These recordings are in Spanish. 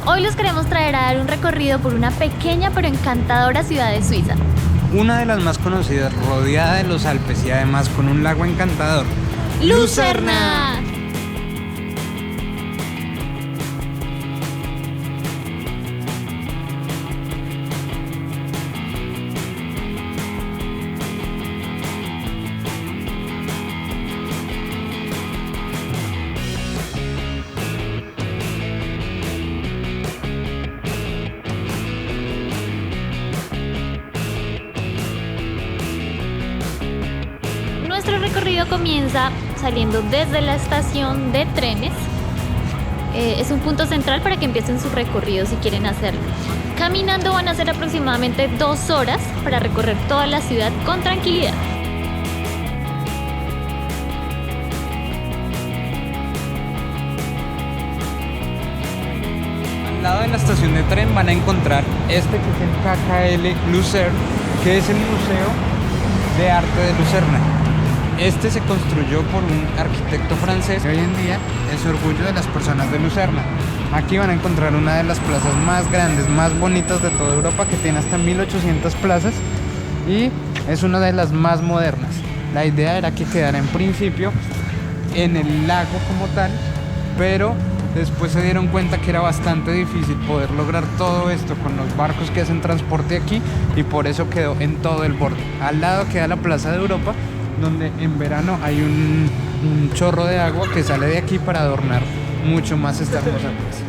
Hoy los queremos traer a dar un recorrido por una pequeña pero encantadora ciudad de Suiza. Una de las más conocidas, rodeada de los Alpes y además con un lago encantador. ¡Lucerna! Nuestro recorrido comienza saliendo desde la estación de trenes. Es un punto central para que empiecen su recorrido si quieren hacerlo. Caminando van a ser aproximadamente 2 horas para recorrer toda la ciudad con tranquilidad. Al lado de la estación de tren van a encontrar este que es el KKL Lucerne, que es el Museo de Arte de Lucerna. Este se construyó por un arquitecto francés y hoy en día es orgullo de las personas de Lucerna. Aquí van a encontrar una de las plazas más grandes, más bonitas de toda Europa, que tiene hasta 1800 plazas y es una de las más modernas. La idea era que quedara en principio en el lago como tal, pero después se dieron cuenta que era bastante difícil poder lograr todo esto con los barcos que hacen transporte aquí y por eso quedó en todo el borde. Al lado queda la Plaza de Europa, donde en verano hay un chorro de agua que sale de aquí para adornar mucho más esta hermosa plaza.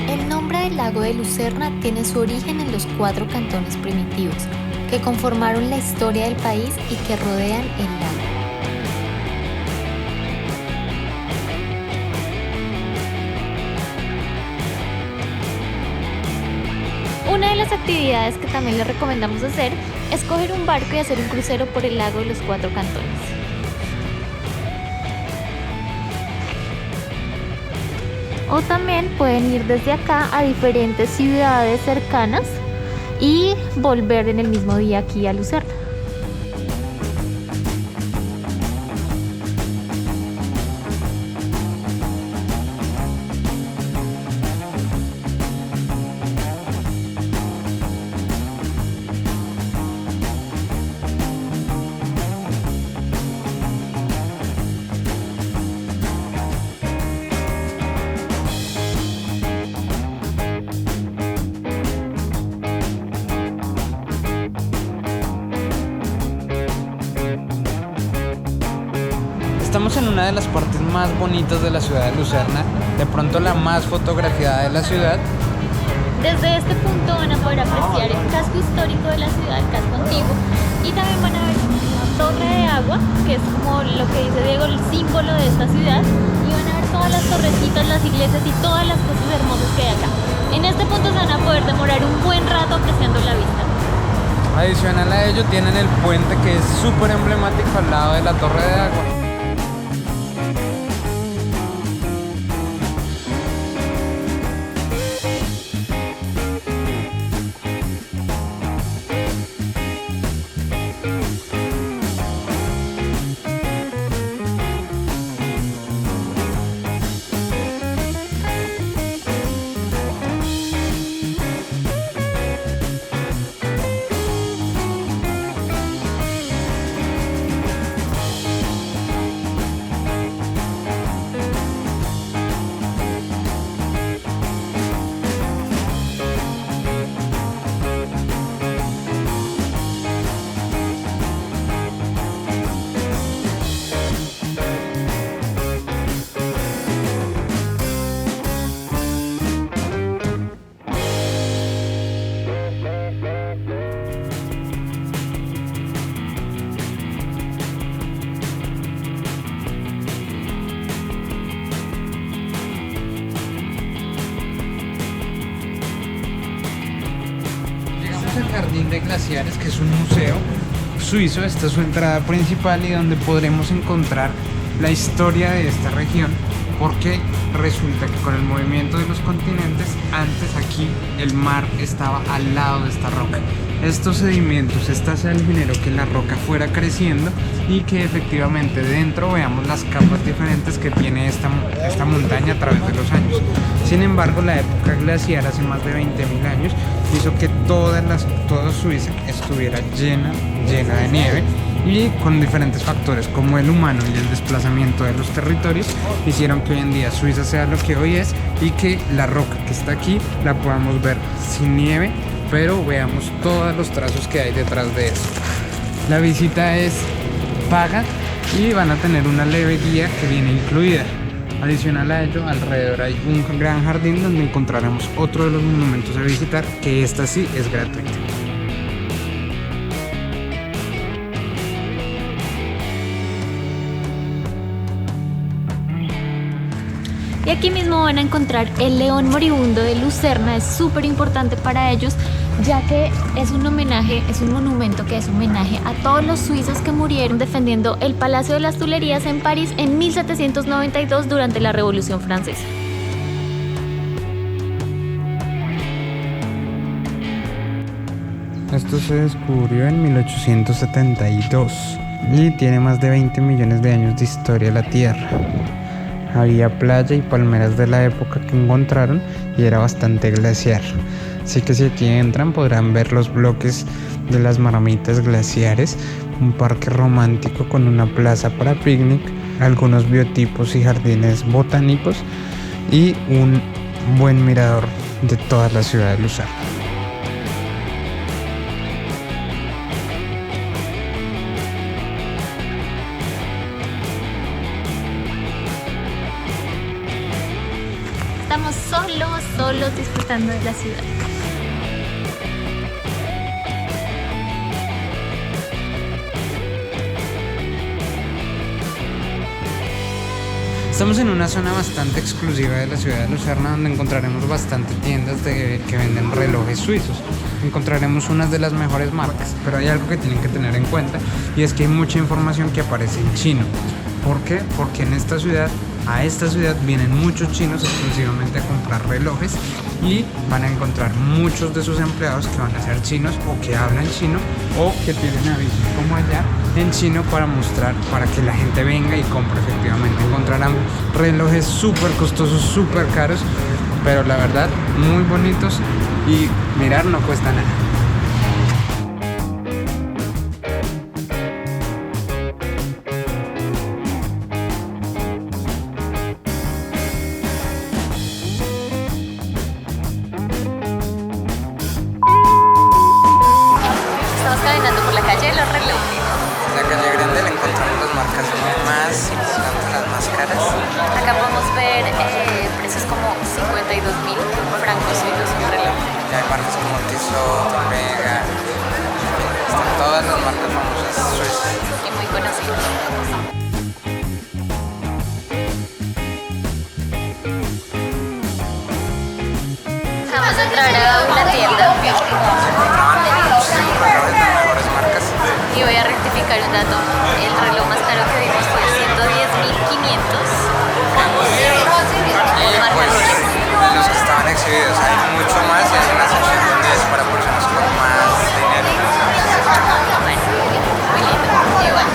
El nombre del lago de Lucerna tiene su origen en los 4 cantones primitivos que conformaron la historia del país y que rodean el lago. Una de las actividades que también les recomendamos hacer es coger un barco y hacer un crucero por el lago de los 4 cantones. O también pueden ir desde acá a diferentes ciudades cercanas y volver en el mismo día aquí a Lucerna. Estamos en una de las partes más bonitas de la ciudad de Lucerna, de pronto la más fotografiada de la ciudad. Desde este punto van a poder apreciar el casco histórico de la ciudad, el casco antiguo, y también van a ver una torre de agua, que es como lo que dice Diego, el símbolo de esta ciudad, y van a ver todas las torrecitas, las iglesias y todas las cosas hermosas que hay acá. En este punto se van a poder demorar un buen rato apreciando la vista. Adicional a ello tienen el puente que es súper emblemático al lado de la torre de agua. El Jardín de Glaciares, que es un museo suizo. Esta es su entrada principal y donde podremos encontrar la historia de esta región, porque resulta que con el movimiento de los continentes, antes aquí el mar estaba al lado de esta roca. Estos sedimentos, esta sal generó que la roca fuera creciendo y que efectivamente dentro veamos las capas diferentes que tiene esta montaña a través de los años. Sin embargo, la época glaciar hace más de 20.000 años hizo que toda Suiza estuviera llena de nieve, y con diferentes factores como el humano y el desplazamiento de los territorios hicieron que hoy en día Suiza sea lo que hoy es, y que la roca que está aquí la podamos ver sin nieve, pero veamos todos los trazos que hay detrás de eso. La visita es paga y van a tener una leve guía que viene incluida. Adicional a ello, alrededor hay un gran jardín donde encontraremos otro de los monumentos a visitar, que esta sí es gratuita. Y aquí mismo van a encontrar el león moribundo de Lucerna. Es súper importante para ellos, ya que es un monumento que es homenaje a todos los suizos que murieron defendiendo el Palacio de las Tuileries en París en 1792 durante la Revolución Francesa. Esto se descubrió en 1872 y tiene más de 20 millones de años de historia la Tierra. Había playa y palmeras de la época que encontraron y era bastante glaciar. Así que si aquí entran podrán ver los bloques de las marmitas glaciares, un parque romántico con una plaza para picnic, algunos biotipos y jardines botánicos y un buen mirador de toda la ciudad de Lucerna. Estamos solos disfrutando de la ciudad. Estamos en una zona bastante exclusiva de la ciudad de Lucerna, donde encontraremos bastantes tiendas que venden relojes suizos. Encontraremos unas de las mejores marcas, pero hay algo que tienen que tener en cuenta, y es que hay mucha información que aparece en chino. ¿Por qué? Porque a esta ciudad vienen muchos chinos exclusivamente a comprar relojes, y van a encontrar muchos de sus empleados que van a ser chinos o que hablan chino o que tienen avisos como allá en chino para mostrar, para que la gente venga y compre. Efectivamente encontrarán relojes súper costosos, súper caros, pero la verdad muy bonitos, y mirar no cuesta nada. Caminando por la calle de los relojes. En la calle Grande le encontramos las marcas más importantes, las más caras. Acá podemos ver precios como 52.000 francos suizos un reloj. Ya hay marcas como Tissot, Omega, están todas las marcas famosas suizas. Y muy conocidos. Vamos a entrar a una tienda. Y voy a rectificar un dato. El reloj más caro que vimos fue 110.500. Marca Rolex. Los que estaban exhibidos, hay mucho más, y hay una sección donde es para personas con más dinero. Bueno, muy lindo. Igual.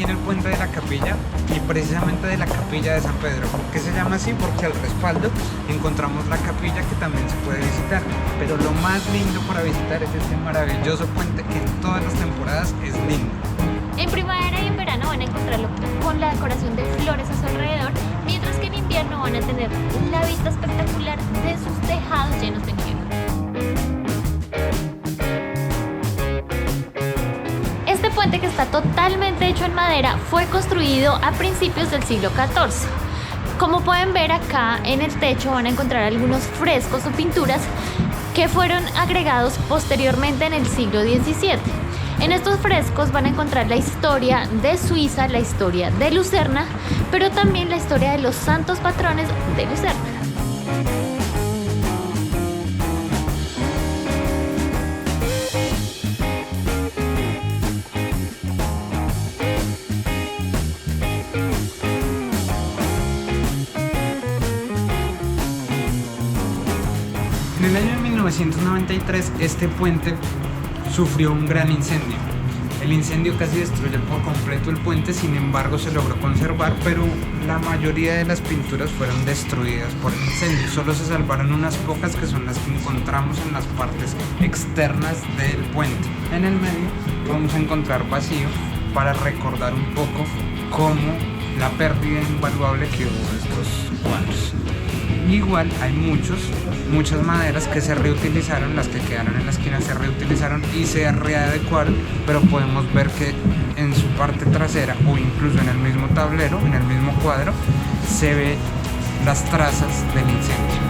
aquí en el puente de la Capilla y precisamente de la Capilla de San Pedro. ¿Por qué se llama así? Porque al respaldo encontramos la capilla que también se puede visitar, pero lo más lindo para visitar es este maravilloso puente que en todas las temporadas es lindo. En primavera y en verano van a encontrarlo con la decoración de flores a su alrededor, mientras que en invierno van a tener una vista espectacular de sus tejados llenos de nieve. Este puente, que está totalmente hecho en madera, fue construido a principios del siglo XIV. Como pueden ver acá en el techo van a encontrar algunos frescos o pinturas que fueron agregados posteriormente en el siglo XVII. En estos frescos van a encontrar la historia de Suiza, la historia de Lucerna, pero también la historia de los santos patrones de Lucerna. En el año 1993 este puente sufrió un gran incendio. El incendio casi destruye por completo el puente, sin embargo se logró conservar, pero la mayoría de las pinturas fueron destruidas por el incendio. Solo se salvaron unas pocas, que son las que encontramos en las partes externas del puente. En el medio vamos a encontrar vacío para recordar un poco cómo la pérdida invaluable que hubo de estos cuadros. Igual hay muchas maderas que se reutilizaron, las que quedaron en la esquina se reutilizaron y se readecuaron, pero podemos ver que en su parte trasera o incluso en el mismo tablero, en el mismo cuadro, se ve las trazas del incendio.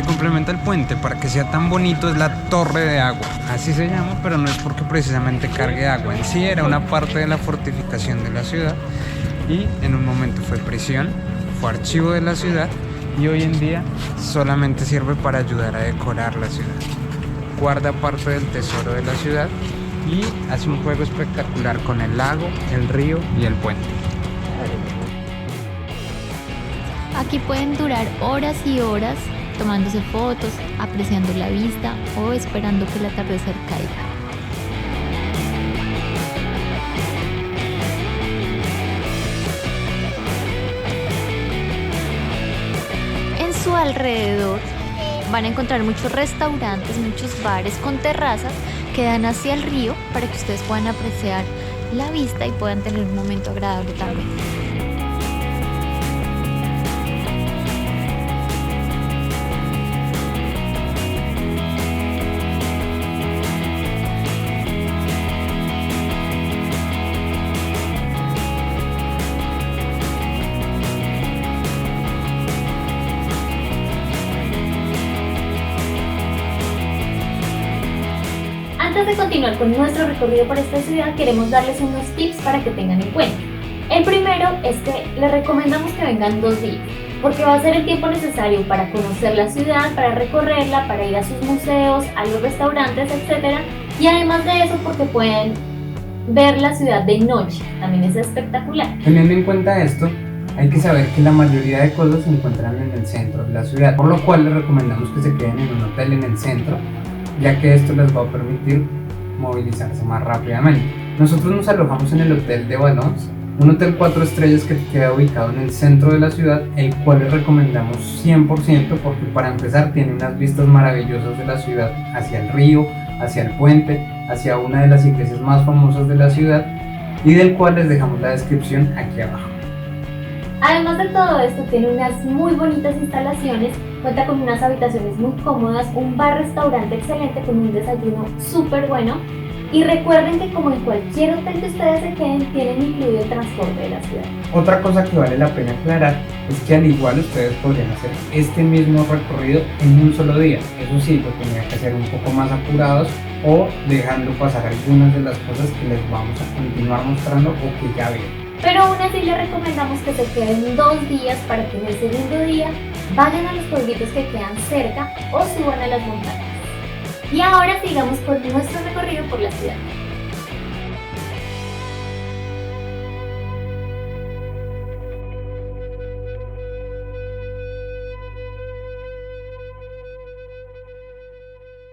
Complementa el puente para que sea tan bonito es la torre de agua, así se llama, pero no es porque precisamente cargue agua. En sí era una parte de la fortificación de la ciudad y en un momento fue prisión, fue archivo de la ciudad y hoy en día solamente sirve para ayudar a decorar la ciudad. Guarda parte del tesoro de la ciudad y hace un juego espectacular con el lago, el río y el puente. Aquí pueden durar horas y horas tomándose fotos, apreciando la vista o esperando que el atardecer caiga. En su alrededor van a encontrar muchos restaurantes, muchos bares con terrazas que dan hacia el río para que ustedes puedan apreciar la vista y puedan tener un momento agradable también. Antes de continuar con nuestro recorrido por esta ciudad, queremos darles unos tips para que tengan en cuenta. El primero es que les recomendamos que vengan 2 días, porque va a ser el tiempo necesario para conocer la ciudad, para recorrerla, para ir a sus museos, a los restaurantes, etc. Y además de eso, porque pueden ver la ciudad de noche, también es espectacular. Teniendo en cuenta esto, hay que saber que la mayoría de cosas se encuentran en el centro de la ciudad, por lo cual les recomendamos que se queden en un hotel en el centro, ya que esto les va a permitir movilizarse más rápidamente. Nosotros nos alojamos en el Hotel de Valence, un hotel 4 estrellas que queda ubicado en el centro de la ciudad, el cual les recomendamos 100% porque para empezar tiene unas vistas maravillosas de la ciudad hacia el río, hacia el puente, hacia una de las iglesias más famosas de la ciudad y del cual les dejamos la descripción aquí abajo. Además de todo esto, tiene unas muy bonitas instalaciones, cuenta con unas habitaciones muy cómodas, un bar-restaurante excelente con un desayuno súper bueno. Y recuerden que como en cualquier hotel que ustedes se queden, tienen incluido el transporte de la ciudad. Otra cosa que vale la pena aclarar es que al igual ustedes podrían hacer este mismo recorrido en un solo día. Eso sí, lo tendrían que hacer un poco más apurados o dejando pasar algunas de las cosas que les vamos a continuar mostrando o que ya vieron. Pero aún así les recomendamos que se queden 2 días para que en el segundo día vayan a los pueblitos que quedan cerca o suban a las montañas. Y ahora sigamos con nuestro recorrido por la ciudad.